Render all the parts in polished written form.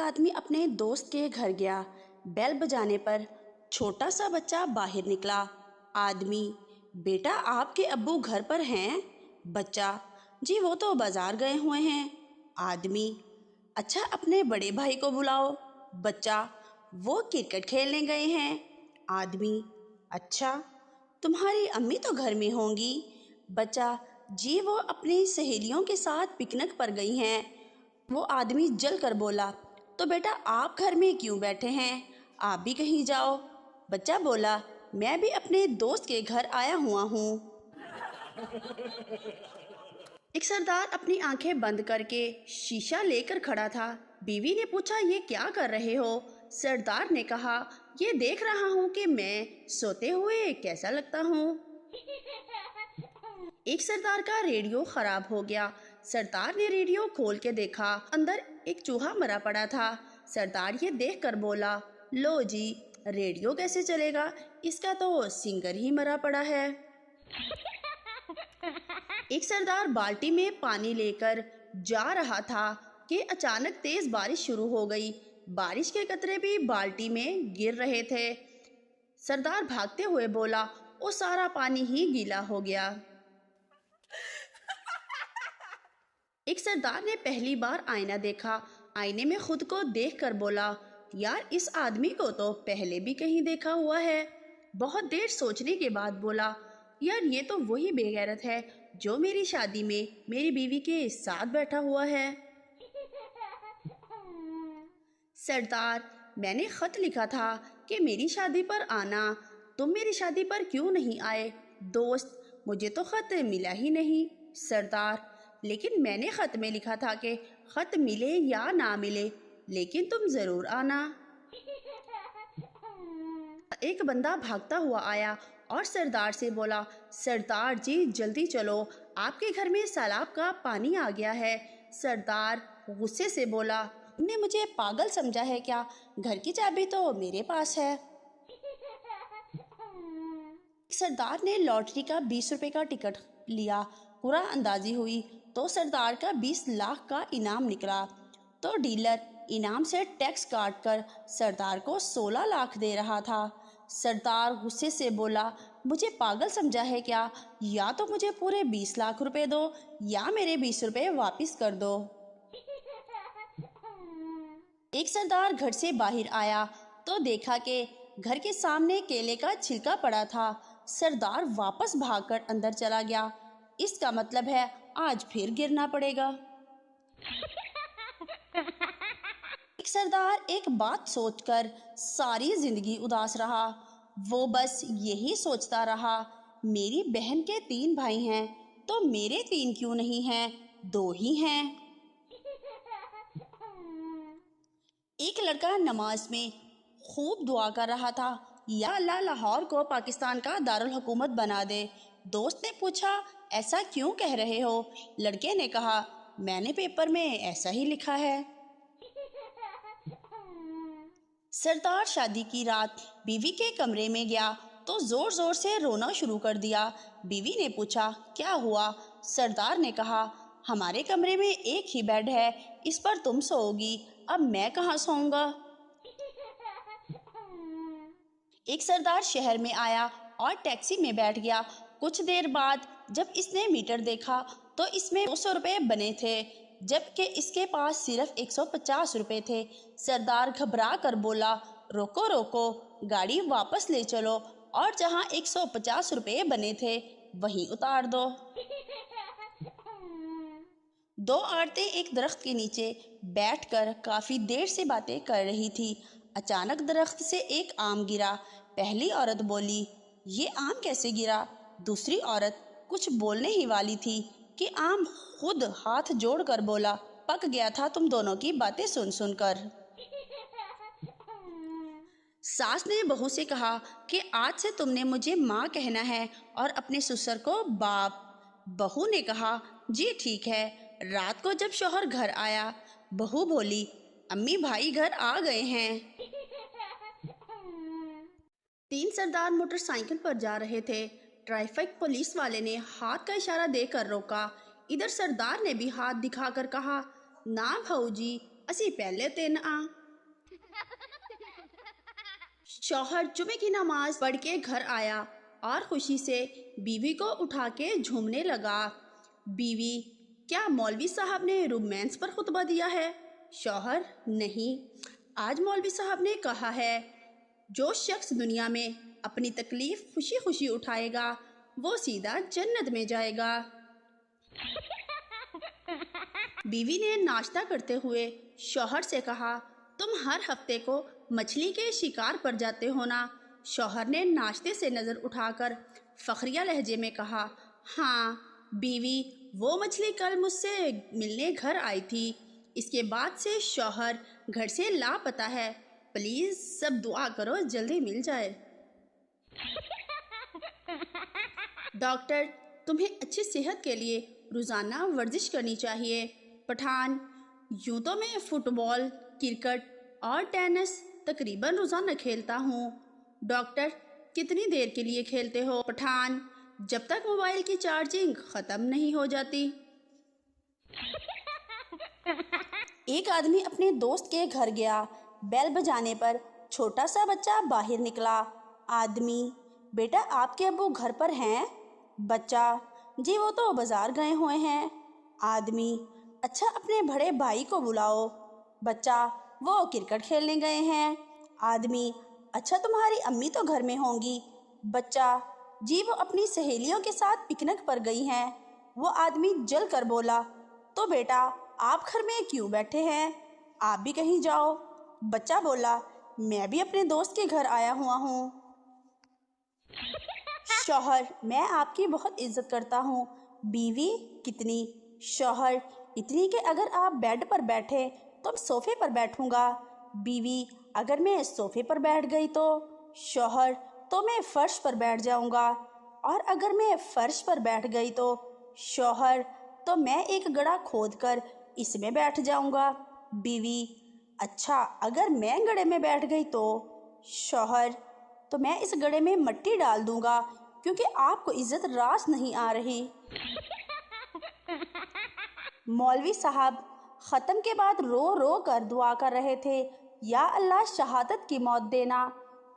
آدمی اپنے دوست کے گھر گیا۔ بیل بجانے پر چھوٹا سا بچہ باہر نکلا۔ آدمی: بیٹا آپ کے ابو گھر پر ہیں؟ بچہ: جی وہ تو بازار گئے ہوئے ہیں۔ آدمی: اچھا اپنے بڑے بھائی کو بلاؤ۔ بچہ: وہ کرکٹ کھیلنے گئے ہیں۔ آدمی: اچھا تمہاری امی تو گھر میں ہوں گی۔ بچہ: جی وہ اپنی سہیلیوں کے ساتھ پکنک پر گئی ہیں۔ وہ آدمی جل کر بولا: تو بیٹا آپ گھر میں کیوں بیٹھے ہیں؟ آپ بھی کہیں جاؤ۔ بچہ بولا: میں بھی اپنے دوست کے گھر آیا ہوا ہوں۔ ایک سردار اپنی آنکھیں بند کر کے شیشہ لے کر کھڑا تھا۔ بیوی نے پوچھا: یہ کیا کر رہے ہو؟ سردار نے کہا: یہ دیکھ رہا ہوں کہ میں سوتے ہوئے کیسا لگتا ہوں۔ ایک سردار کا ریڈیو خراب ہو گیا۔ سردار نے ریڈیو کھول کے دیکھا، اندر ایک چوہا مرا پڑا تھا۔ سردار یہ دیکھ کر بولا: لو جی ریڈیو کیسے چلے گا، اس کا تو سنگر ہی مرا پڑا ہے۔ ایک سردار بالٹی میں پانی لے کر جا رہا تھا کہ اچانک تیز بارش شروع ہو گئی۔ بارش کے قطرے بھی بالٹی میں گر رہے تھے۔ سردار بھاگتے ہوئے بولا: وہ سارا پانی ہی گیلا ہو گیا۔ ایک سردار نے پہلی بار آئینہ دیکھا۔ آئینے میں خود کو دیکھ کر بولا: یار اس آدمی کو تو پہلے بھی کہیں دیکھا ہوا ہے۔ بہت دیر سوچنے کے بعد بولا: یار یہ تو وہی بے غیرت ہے جو میری شادی میں میری بیوی کے ساتھ بیٹھا ہوا ہے۔ سردار: میں نے خط لکھا تھا کہ میری شادی پر آنا، تم میری شادی پر کیوں نہیں آئے؟ دوست: مجھے تو خط ملا ہی نہیں۔ سردار: لیکن میں نے خط میں لکھا تھا کہ خط ملے یا نہ ملے لیکن تم ضرور آنا۔ ایک بندہ بھاگتا ہوا آیا اور سردار سے بولا: سردار جی جلدی چلو، آپ کے گھر میں سیلاب کا پانی آ گیا ہے۔ سردار غصے سے بولا: تم نے مجھے پاگل سمجھا ہے کیا؟ گھر کی چابی تو میرے پاس ہے۔ سردار نے لاٹری کا 20 روپے کا ٹکٹ لیا۔ قرعہ اندازی ہوئی تو سردار کا 20 لاکھ کا انعام نکلا۔ تو ڈیلر انعام سے ٹیکس کاٹ کر سردار کو 16 لاکھ دے رہا تھا۔ سردار غصے سے بولا: مجھے پاگل سمجھا ہے کیا؟ یا تو مجھے پورے 20 لاکھ روپے دو یا میرے 20 روپے واپس کر دو۔ ایک سردار گھر سے باہر آیا تو دیکھا کہ گھر کے سامنے کیلے کا چھلکا پڑا تھا۔ سردار واپس بھاگ کر اندر چلا گیا۔ اس کا مطلب ہے آج پھر گرنا پڑے گا۔ ایک سردار ایک بات سوچ کر ساری زندگی اداس رہا۔ وہ بس یہی سوچتا رہا: میری بہن کے 3 بھائی ہیں تو میرے 3 کیوں نہیں ہیں، 2 ہی ہیں۔ ایک لڑکا نماز میں خوب دعا کر رہا تھا: یا اللہ لاہور کو پاکستان کا دارالحکومت بنا دے۔ دوست نے پوچھا: ایسا کیوں کہہ رہے ہو؟ لڑکے نے کہا: میں نے پیپر میں ایسا ہی لکھا ہے۔ سردار شادی کی رات بیوی کے کمرے میں گیا تو زور زور سے رونا شروع کر دیا۔ بیوی نے پوچھا: کیا ہوا؟ سردار نے کہا: ہمارے کمرے میں ایک ہی بیڈ ہے، اس پر تم سوؤ گی، اب میں کہاں سوؤں گا؟ ایک سردار شہر میں آیا اور ٹیکسی میں بیٹھ گیا۔ کچھ دیر بعد جب اس نے میٹر دیکھا تو اس میں 200 روپے بنے تھے جبکہ اس کے پاس صرف 150 روپے تھے۔ سردار گھبرا کر بولا: روکو روکو، گاڑی واپس لے چلو اور جہاں 150 روپے بنے تھے وہیں اتار دو۔ 2 عورتیں ایک درخت کے نیچے بیٹھ کر کافی دیر سے باتیں کر رہی تھی۔ اچانک درخت سے ایک آم گرا۔ پہلی عورت بولی: یہ آم کیسے گرا؟ دوسری عورت کچھ بولنے ہی والی تھی کہ آم خود ہاتھ جوڑ کر بولا: پک گیا تھا تم دونوں کی باتیں سن سن کر۔ ساس نے بہو سے کہا کہ آج سے تم نے مجھے ماں کہنا ہے اور اپنے سسر کو باپ۔ بہو نے کہا: جی ٹھیک ہے۔ رات کو جب شوہر گھر آیا، بہو بولی: امی بھائی گھر آ گئے ہیں۔ 3 سردار موٹر سائیکل پر جا رہے تھے۔ ٹریفک پولیس والے نے ہاتھ کا اشارہ دے کر روکا۔ ادھر سردار نے بھی ہاتھ دکھا کر کہا: نا بھاؤ جی، اسی پہلے 3 آ۔ شوہر جمعے کی نماز پڑھ کے گھر آیا اور خوشی سے بیوی کو اٹھا کے جھومنے لگا۔ بیوی: کیا مولوی صاحب نے رومانس پر خطبہ دیا ہے؟ شوہر: نہیں، آج مولوی صاحب نے کہا ہے جو شخص دنیا میں اپنی تکلیف خوشی خوشی اٹھائے گا وہ سیدھا جنت میں جائے گا۔ بیوی نے ناشتہ کرتے ہوئے شوہر سے کہا تم ہر ہفتے کو مچھلی کے شکار پر جاتے ہو نا؟ شوہر نے ناشتے سے نظر اٹھا کر فخریہ لہجے میں کہا ہاں بیوی، وہ مچھلی کل مجھ سے ملنے گھر آئی تھی۔ اس کے بعد سے شوہر گھر سے لاپتہ ہے، پلیز سب دعا کرو جلدی مل جائے۔ ڈاکٹر: تمہیں اچھی صحت کے لیے روزانہ ورزش کرنی چاہیے۔ پٹھان: یوں تو میں فٹ بال، کرکٹ اور ٹینس تقریباً روزانہ کھیلتا ہوں۔ ڈاکٹر: کتنی دیر کے لیے کھیلتے ہو؟ پٹھان: جب تک موبائل کی چارجنگ ختم نہیں ہو جاتی۔ ایک آدمی اپنے دوست کے گھر گیا، بیل بجانے پر چھوٹا سا بچہ باہر نکلا۔ آدمی: بیٹا آپ کے ابو گھر پر ہیں؟ بچہ: جی وہ تو بازار گئے ہوئے ہیں۔ آدمی: اچھا اپنے بڑے بھائی کو بلاؤ۔ بچہ: وہ کرکٹ کھیلنے گئے ہیں۔ آدمی: اچھا تمہاری امی تو گھر میں ہوں گی۔ بچہ: جی وہ اپنی سہیلیوں کے ساتھ پکنک پر گئی ہیں۔ وہ آدمی جل کر بولا تو بیٹا آپ گھر میں کیوں بیٹھے ہیں؟ آپ بھی کہیں جاؤ۔ بچہ بولا میں بھی اپنے دوست کے گھر آیا ہوا ہوں۔ شوہر: میں آپ کی بہت عزت کرتا ہوں۔ بیوی: کتنی؟ شوہر: اتنی کہ اگر آپ بیڈ پر بیٹھے تو میں صوفے پر بیٹھوں گا۔ بیوی: اگر میں صوفے پر بیٹھ گئی تو؟ شوہر: تو میں فرش پر بیٹھ جاؤں گا۔ اور اگر میں فرش پر بیٹھ گئی تو؟ شوہر: تو میں ایک گڑھا کھود کر اس میں بیٹھ جاؤں گا۔ بیوی: اچھا اگر میں گڑھے میں بیٹھ گئی تو؟ شوہر: تو میں اس گڑھے میں مٹی ڈال دوں گا کیونکہ آپ کو عزت راست نہیں آ رہی۔ مولوی صاحب ختم کے بعد رو رو کر دعا کر رہے تھے، یا اللہ شہادت کی موت دینا۔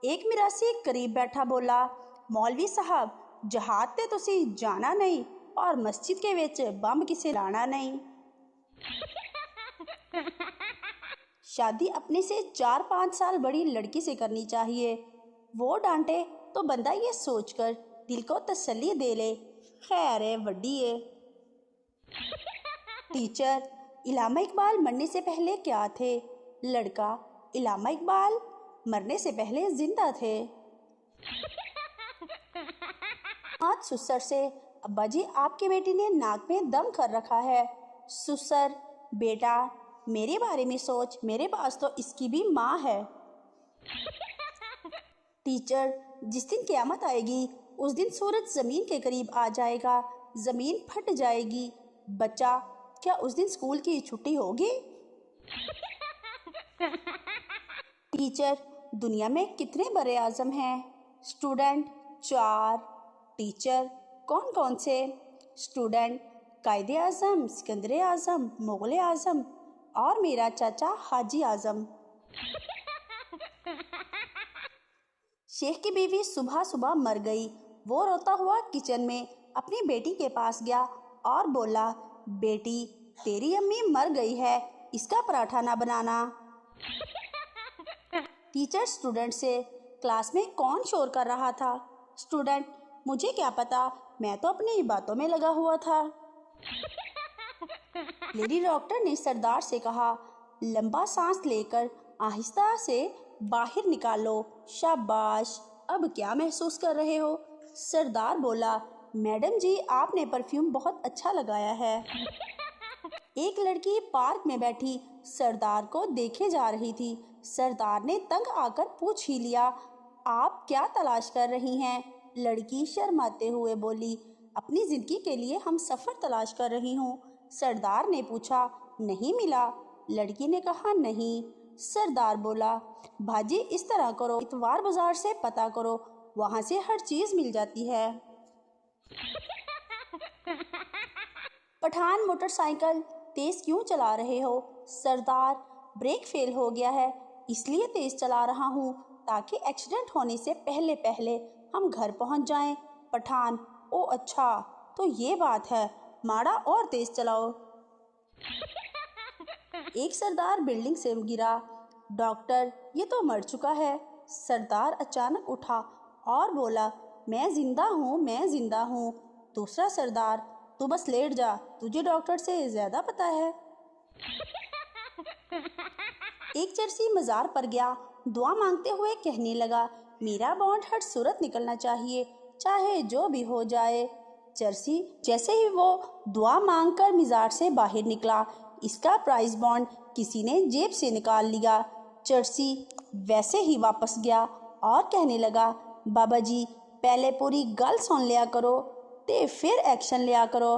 ایک میراثی قریب بیٹھا بولا مولوی صاحب جہاد تے تسی جانا نہیں اور مسجد کے وچ بمب کسے لانا نہیں۔ شادی اپنے سے 4-5 سال بڑی لڑکی سے کرنی چاہیے، وہ ڈانٹے تو بندہ یہ سوچ کر دل کو تسلی دے لے خیر ہے وڈی ہے۔ ٹیچر: علامہ اقبال مرنے سے پہلے کیا تھے؟ لڑکا: علامہ اقبال مرنے سے پہلے زندہ تھے۔ سسر سے: ابا جی آپ کی بیٹی نے ناک میں دم کر رکھا ہے۔ سسر: بیٹا میرے بارے میں سوچ، میرے پاس تو اس کی بھی ماں ہے۔ ٹیچر: جس دن قیامت آئے گی اس دن سورج زمین کے قریب آ جائے گا، زمین پھٹ جائے گی۔ بچہ: کیا اس دن اسکول کی چھٹی ہوگی؟ ٹیچر: دنیا میں کتنے بر اعظم ہیں؟ اسٹوڈنٹ: 4۔ ٹیچر: کون کون سے؟ اسٹوڈنٹ: قائد اعظم، سکندر اعظم، مغل اعظم اور میرا چاچا حاجی اعظم۔ شیخ کی بیوی صبح صبح مر گئی۔ وہ روتا ہوا کچن میں اپنی بیٹی کے پاس گیا اور بولا بیٹی تیری امی مر گئی ہے، اس کا پراٹھا نہ بنانا۔ ٹیچر اسٹوڈنٹ سے: کلاس میں کون شور کر رہا تھا؟ اسٹوڈنٹ: مجھے کیا پتا، میں تو اپنی باتوں میں لگا ہوا تھا۔ لیڈی ڈاکٹر نے سردار سے کہا لمبا سانس لے کر آہستہ سے باہر نکالو۔ شاباش، اب کیا محسوس کر رہے ہو؟ سردار بولا میڈم جی آپ نے پرفیوم بہت اچھا لگایا ہے۔ ایک لڑکی پارک میں بیٹھی سردار کو دیکھے جا رہی تھی۔ سردار نے تنگ آ کر پوچھ ہی لیا آپ کیا تلاش کر رہی ہیں؟ لڑکی شرماتے ہوئے بولی اپنی زندگی کے لیے ہم سفر تلاش کر رہی ہوں۔ سردار نے پوچھا نہیں ملا؟ لڑکی نے کہا نہیں۔ سردار بولا بھاجی اس طرح کرو، اتوار بازار سے پتہ کرو، وہاں سے ہر چیز مل جاتی ہے۔ پٹھان موٹر سائیکل تیز کیوں چلا رہے ہو؟ سردار بریک فیل ہو گیا ہے، اس لیے تیز چلا رہا ہوں تاکہ ایکسیڈنٹ ہونے سے پہلے پہلے ہم گھر پہنچ جائیں۔ پٹھان: او اچھا، تو یہ بات ہے، ماڑا اور تیز چلاؤ۔ ایک سردار بلڈنگ سے گرا۔ ڈاکٹر: یہ تو مر چکا ہے۔ سردار اچانک اٹھا اور بولا: میں زندہ ہوں، میں زندہ ہوں۔ دوسرا سردار: تو بس لیٹ جا، تجھے ڈاکٹر سے زیادہ پتہ ہے۔ ایک چرسی مزار پر گیا، دعا مانگتے ہوئے کہنے لگا: میرا بانڈ ہر صورت نکلنا چاہیے، چاہے جو بھی ہو جائے۔ چرسی جیسے ہی وہ دعا مانگ کر مزار سے باہر نکلا، اس کا پرائز بانڈ کسی نے جیب سے نکال لیا۔ چرسی ویسے ہی واپس گیا اور کہنے لگا: بابا جی، پہلے پوری گل سن لیا کرو تے پھر ایکشن لیا کرو۔